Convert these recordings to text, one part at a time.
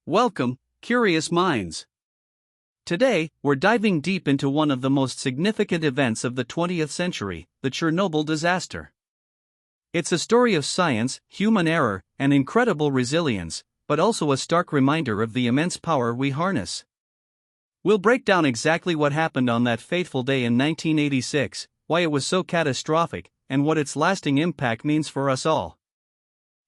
Welcome, curious minds. Today, we're diving deep into one of the most significant events of the 20th century, the Chernobyl disaster. It's a story of science, human error, and incredible resilience, but also a stark reminder of the immense power we harness. We'll break down exactly what happened on that fateful day in 1986, why it was so catastrophic, and what its lasting impact means for us all.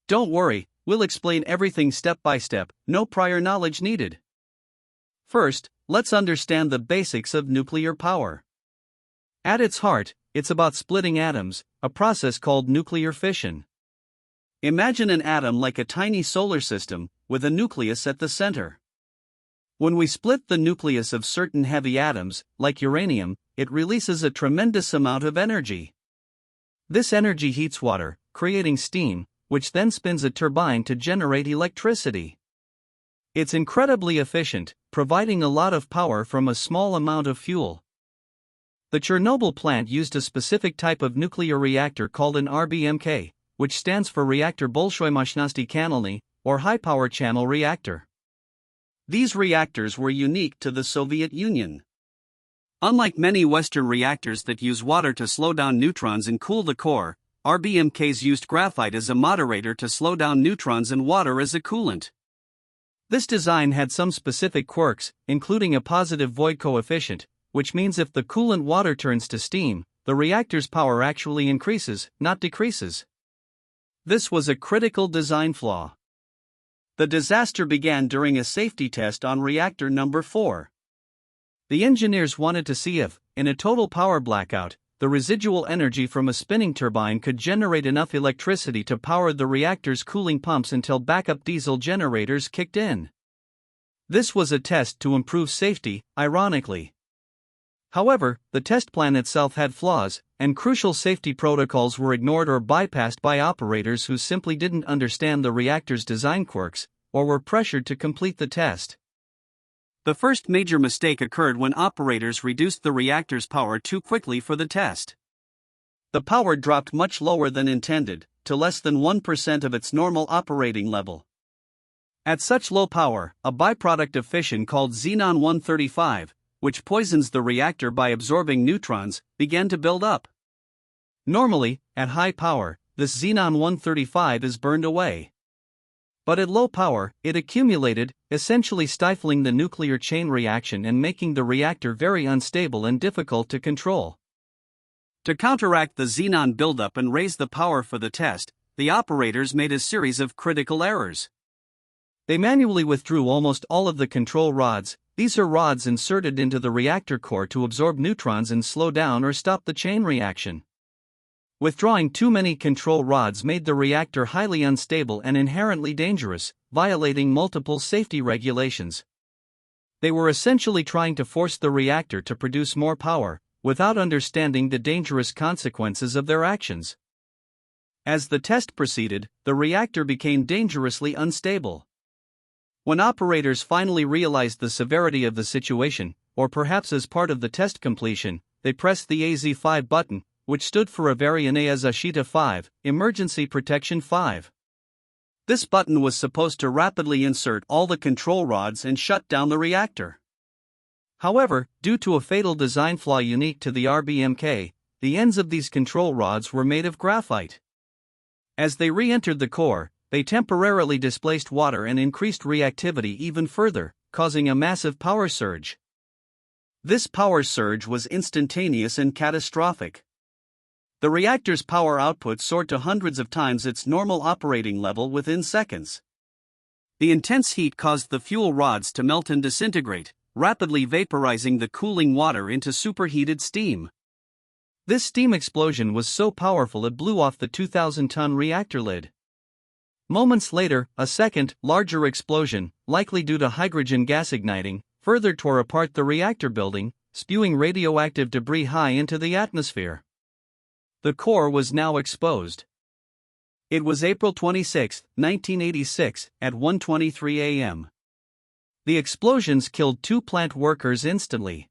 Don't worry, we'll explain everything step by step, no prior knowledge needed. First, let's understand the basics of nuclear power. At its heart, it's about splitting atoms, a process called nuclear fission. Imagine an atom like a tiny solar system, with a nucleus at the center. When we split the nucleus of certain heavy atoms, like uranium, it releases a tremendous amount of energy. This energy heats water, creating steam, which then spins a turbine to generate electricity. It's incredibly efficient, providing a lot of power from a small amount of fuel. The Chernobyl plant used a specific type of nuclear reactor called an RBMK, which stands for Reactor Большой мощности канальный, or high-power channel reactor. These reactors were unique to the Soviet Union. Unlike many Western reactors that use water to slow down neutrons and cool the core, RBMKs used graphite as a moderator to slow down neutrons and water as a coolant. This design had some specific quirks, including a positive void coefficient, which means if the coolant water turns to steam, the reactor's power actually increases, not decreases. This was a critical design flaw. The disaster began during a safety test on reactor number 4. The engineers wanted to see if, in a total power blackout, the residual energy from a spinning turbine could generate enough electricity to power the reactor's cooling pumps until backup diesel generators kicked in. This was a test to improve safety, ironically. However, the test plan itself had flaws, and crucial safety protocols were ignored or bypassed by operators who simply didn't understand the reactor's design quirks, or were pressured to complete the test. The first major mistake occurred when operators reduced the reactor's power too quickly for the test. The power dropped much lower than intended, to less than 1% of its normal operating level. At such low power, a byproduct of fission called xenon-135, which poisons the reactor by absorbing neutrons, began to build up. Normally, at high power, this xenon-135 is burned away. But at low power, it accumulated, essentially stifling the nuclear chain reaction and making the reactor very unstable and difficult to control. To counteract the xenon buildup and raise the power for the test, the operators made a series of critical errors. They manually withdrew almost all of the control rods. These are rods inserted into the reactor core to absorb neutrons and slow down or stop the chain reaction. Withdrawing too many control rods made the reactor highly unstable and inherently dangerous, violating multiple safety regulations. They were essentially trying to force the reactor to produce more power, without understanding the dangerous consequences of their actions. As the test proceeded, the reactor became dangerously unstable. When operators finally realized the severity of the situation, or perhaps as part of the test completion, they pressed the AZ5 button, which stood for Аварийная защита 5, Emergency Protection 5. This button was supposed to rapidly insert all the control rods and shut down the reactor. However, due to a fatal design flaw unique to the RBMK, the ends of these control rods were made of graphite. As they re-entered the core, they temporarily displaced water and increased reactivity even further, causing a massive power surge. This power surge was instantaneous and catastrophic. The reactor's power output soared to hundreds of times its normal operating level within seconds. The intense heat caused the fuel rods to melt and disintegrate, rapidly vaporizing the cooling water into superheated steam. This steam explosion was so powerful it blew off the 2,000-ton reactor lid. Moments later, a second, larger explosion, likely due to hydrogen gas igniting, further tore apart the reactor building, spewing radioactive debris high into the atmosphere. The core was now exposed. It was April 26, 1986, at 1:23 a.m. The explosions killed 2 plant workers instantly.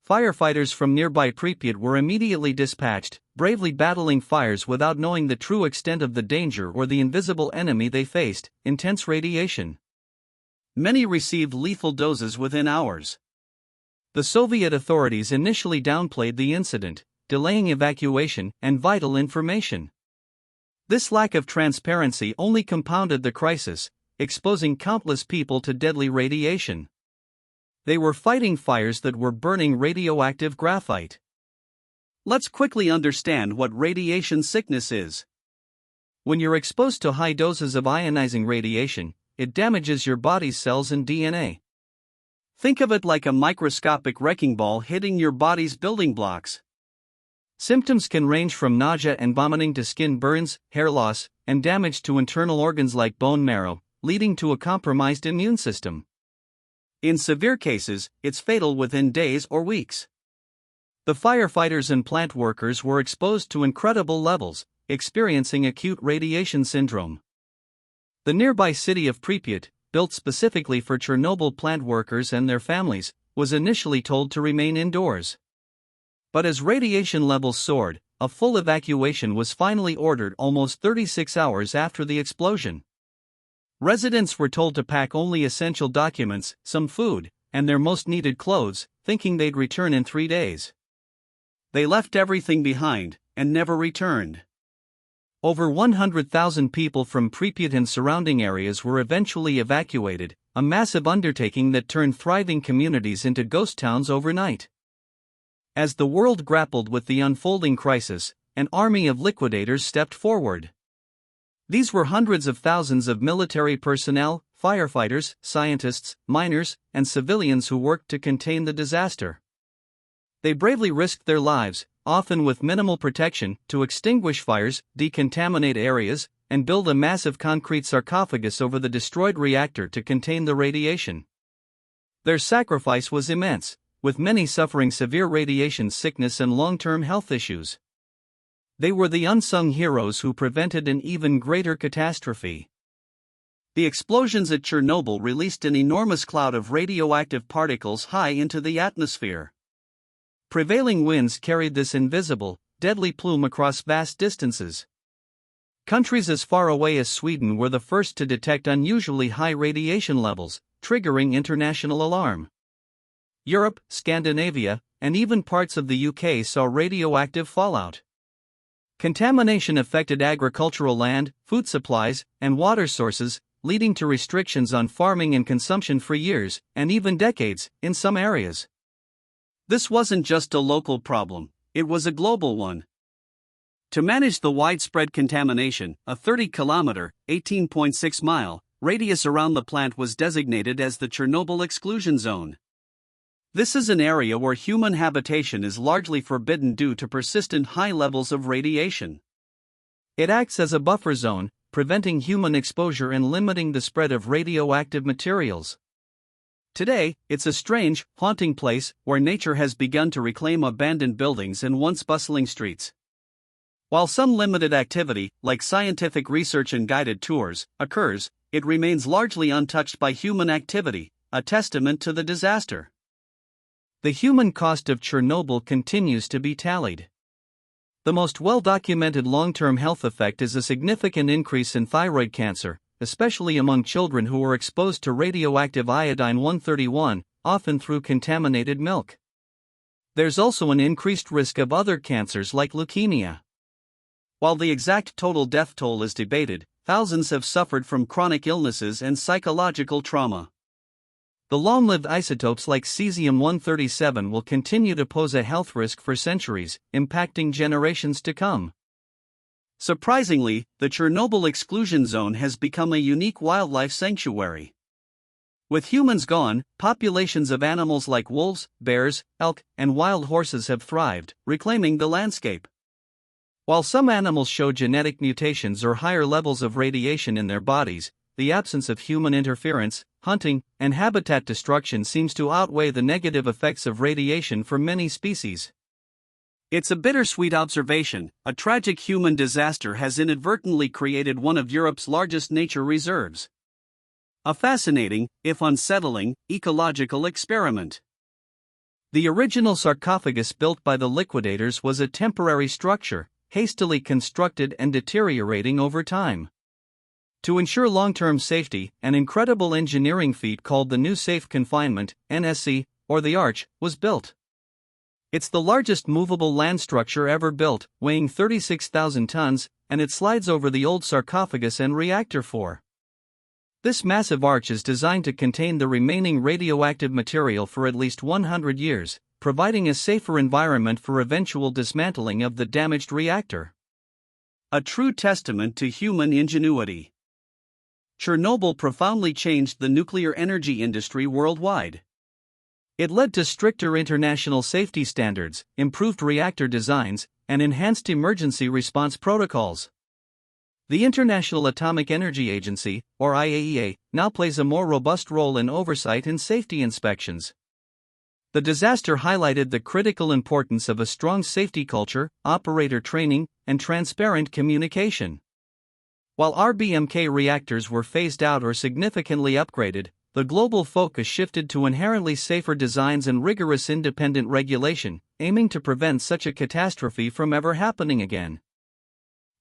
Firefighters from nearby Pripyat were immediately dispatched, bravely battling fires without knowing the true extent of the danger or the invisible enemy they faced, intense radiation. many received lethal doses within hours. The Soviet authorities initially downplayed the incident, delaying evacuation and vital information. This lack of transparency only compounded the crisis, exposing countless people to deadly radiation. They were fighting fires that were burning radioactive graphite. Let's quickly understand what radiation sickness is. When you're exposed to high doses of ionizing radiation, it damages your body's cells and DNA. Think of it like a microscopic wrecking ball hitting your body's building blocks. Symptoms can range from nausea and vomiting to skin burns, hair loss, and damage to internal organs like bone marrow, leading to a compromised immune system. In severe cases, it's fatal within days or weeks. The firefighters and plant workers were exposed to incredible levels, experiencing acute radiation syndrome. The nearby city of Pripyat, built specifically for Chernobyl plant workers and their families, was initially told to remain indoors. But as radiation levels soared, a full evacuation was finally ordered almost 36 hours after the explosion. Residents were told to pack only essential documents, some food, and their most needed clothes, thinking they'd return in 3 days. They left everything behind, and never returned. Over 100,000 people from Pripyat and surrounding areas were eventually evacuated, a massive undertaking that turned thriving communities into ghost towns overnight. As the world grappled with the unfolding crisis, an army of liquidators stepped forward. These were hundreds of thousands of military personnel, firefighters, scientists, miners, and civilians who worked to contain the disaster. They bravely risked their lives, often with minimal protection, to extinguish fires, decontaminate areas, and build a massive concrete sarcophagus over the destroyed reactor to contain the radiation. Their sacrifice was immense, with many suffering severe radiation sickness and long-term health issues. They were the unsung heroes who prevented an even greater catastrophe. The explosions at Chernobyl released an enormous cloud of radioactive particles high into the atmosphere. Prevailing winds carried this invisible, deadly plume across vast distances. Countries as far away as Sweden were the first to detect unusually high radiation levels, triggering international alarm. Europe, Scandinavia, and even parts of the UK saw radioactive fallout. Contamination affected agricultural land, food supplies, and water sources, leading to restrictions on farming and consumption for years, and even decades, in some areas. This wasn't just a local problem, it was a global one. To manage the widespread contamination, a 30-kilometer (18.6-mile) radius around the plant was designated as the Chernobyl exclusion zone. This is an area where human habitation is largely forbidden due to persistent high levels of radiation. It acts as a buffer zone, preventing human exposure and limiting the spread of radioactive materials. Today, it's a strange, haunting place where nature has begun to reclaim abandoned buildings and once bustling streets. While some limited activity, like scientific research and guided tours, occurs, it remains largely untouched by human activity, a testament to the disaster. The human cost of Chernobyl continues to be tallied. The most well-documented long-term health effect is a significant increase in thyroid cancer, especially among children who were exposed to radioactive iodine-131, often through contaminated milk. There's also an increased risk of other cancers like leukemia. While the exact total death toll is debated, thousands have suffered from chronic illnesses and psychological trauma. The long-lived isotopes like cesium-137 will continue to pose a health risk for centuries, impacting generations to come. Surprisingly, the Chernobyl exclusion zone has become a unique wildlife sanctuary. With humans gone, populations of animals like wolves, bears, elk, and wild horses have thrived, reclaiming the landscape. While some animals show genetic mutations or higher levels of radiation in their bodies, the absence of human interference, hunting, and habitat destruction seems to outweigh the negative effects of radiation for many species. It's a bittersweet observation. A tragic human disaster has inadvertently created one of Europe's largest nature reserves. A fascinating, if unsettling, ecological experiment. The original sarcophagus built by the liquidators was a temporary structure, hastily constructed and deteriorating over time. To ensure long-term safety, an incredible engineering feat called the New Safe Confinement, NSC, or the Arch, was built. It's the largest movable land structure ever built, weighing 36,000 tons, and it slides over the old sarcophagus and reactor 4. This massive arch is designed to contain the remaining radioactive material for at least 100 years, providing a safer environment for eventual dismantling of the damaged reactor. A true testament to human ingenuity. Chernobyl profoundly changed the nuclear energy industry worldwide. It led to stricter international safety standards, improved reactor designs, and enhanced emergency response protocols. The International Atomic Energy Agency, or IAEA, now plays a more robust role in oversight and safety inspections. The disaster highlighted the critical importance of a strong safety culture, operator training, and transparent communication. While RBMK reactors were phased out or significantly upgraded, the global focus shifted to inherently safer designs and rigorous independent regulation, aiming to prevent such a catastrophe from ever happening again.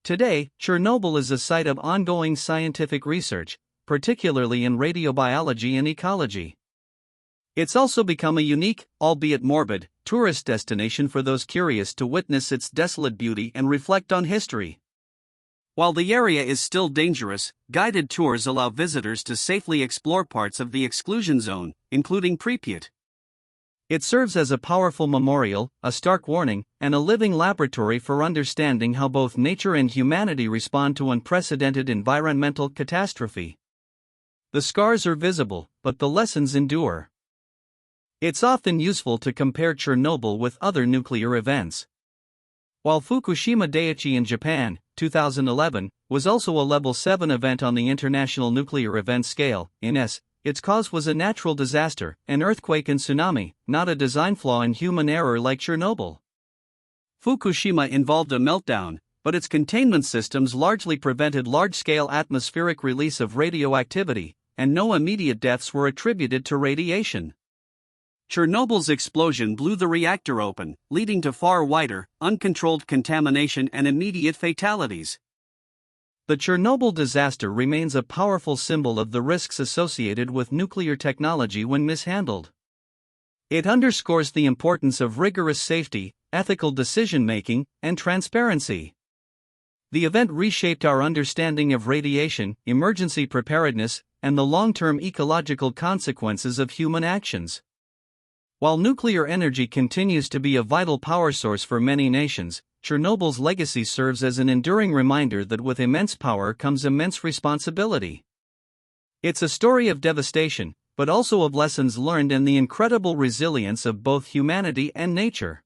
Today, Chernobyl is a site of ongoing scientific research, particularly in radiobiology and ecology. It's also become a unique, albeit morbid, tourist destination for those curious to witness its desolate beauty and reflect on history. While the area is still dangerous, guided tours allow visitors to safely explore parts of the exclusion zone, including Pripyat. It serves as a powerful memorial, a stark warning, and a living laboratory for understanding how both nature and humanity respond to unprecedented environmental catastrophe. The scars are visible, but the lessons endure. It's often useful to compare Chernobyl with other nuclear events. While Fukushima Daiichi in Japan, 2011, was also a Level 7 event on the International Nuclear Event Scale, INS, its cause was a natural disaster, an earthquake and tsunami, not a design flaw and human error like Chernobyl. Fukushima involved a meltdown, but its containment systems largely prevented large-scale atmospheric release of radioactivity, and no immediate deaths were attributed to radiation. Chernobyl's explosion blew the reactor open, leading to far wider, uncontrolled contamination and immediate fatalities. The Chernobyl disaster remains a powerful symbol of the risks associated with nuclear technology when mishandled. It underscores the importance of rigorous safety, ethical decision-making, and transparency. The event reshaped our understanding of radiation, emergency preparedness, and the long-term ecological consequences of human actions. While nuclear energy continues to be a vital power source for many nations, Chernobyl's legacy serves as an enduring reminder that with immense power comes immense responsibility. It's a story of devastation, but also of lessons learned and the incredible resilience of both humanity and nature.